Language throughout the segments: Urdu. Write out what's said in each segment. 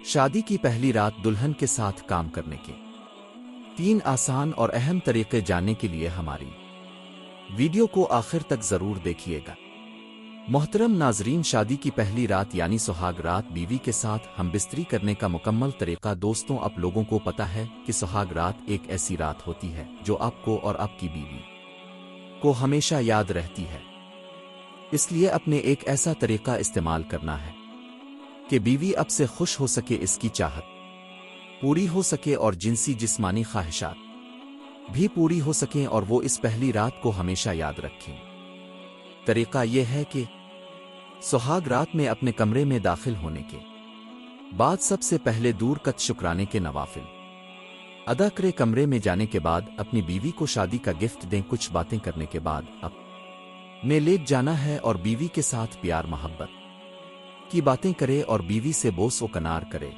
شادی کی پہلی رات دلہن کے ساتھ کام کرنے کے 3 آسان اور اہم طریقے جاننے کے لیے ہماری ویڈیو کو آخر تک ضرور دیکھیے گا۔ محترم ناظرین، شادی کی پہلی رات یعنی سہاگ رات بیوی کے ساتھ ہم بستری کرنے کا مکمل طریقہ۔ دوستوں، آپ لوگوں کو پتہ ہے کہ سہاگ رات ایک ایسی رات ہوتی ہے جو آپ کو اور آپ کی بیوی کو ہمیشہ یاد رہتی ہے۔ اس لیے اپنے ایک ایسا طریقہ استعمال کرنا ہے کہ بیوی اب سے خوش ہو سکے، اس کی چاہت پوری ہو سکے اور جنسی جسمانی خواہشات بھی پوری ہو سکیں، اور وہ اس پہلی رات کو ہمیشہ یاد رکھیں۔ طریقہ یہ ہے کہ سہاگ رات میں اپنے کمرے میں داخل ہونے کے بعد سب سے پہلے دور کت شکرانے کے نوافل ادا کرے۔ کمرے میں جانے کے بعد اپنی بیوی کو شادی کا گفٹ دیں۔ کچھ باتیں کرنے کے بعد اب میں لیٹ جانا ہے اور بیوی کے ساتھ پیار محبت کی باتیں کرے اور بیوی سے بوس و کنار کرے۔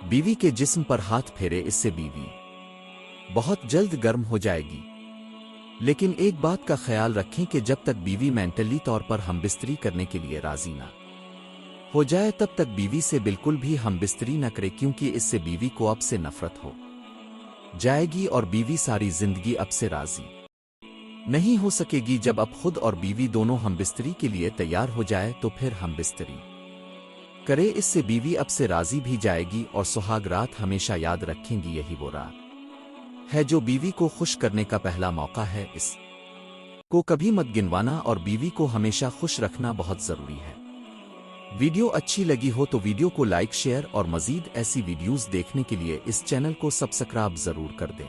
بیوی کے جسم پر ہاتھ پھیرے، اس سے بیوی بہت جلد گرم ہو جائے گی۔ لیکن ایک بات کا خیال رکھیں کہ جب تک بیوی مینٹلی طور پر ہم بستری کرنے کے لیے راضی نہ ہو جائے تب تک بیوی سے بالکل بھی ہم بستری نہ کرے، کیونکہ اس سے بیوی کو اب سے نفرت ہو جائے گی اور بیوی ساری زندگی اب سے راضی نہیں ہو سکے گی۔ جب اب خود اور بیوی دونوں ہم بستری کے لیے تیار ہو جائے تو پھر ہم بستری کرے، اس سے بیوی اب سے راضی بھی جائے گی اور سہاگ رات ہمیشہ یاد رکھیں گی۔ یہی وہ رات ہے جو بیوی کو خوش کرنے کا پہلا موقع ہے، اس کو کبھی مت گنوانا اور بیوی کو ہمیشہ خوش رکھنا بہت ضروری ہے۔ ویڈیو اچھی لگی ہو تو ویڈیو کو لائک، شیئر اور مزید ایسی ویڈیوز دیکھنے کے لیے اس چینل کو سبسکرائب ضرور کر دیں۔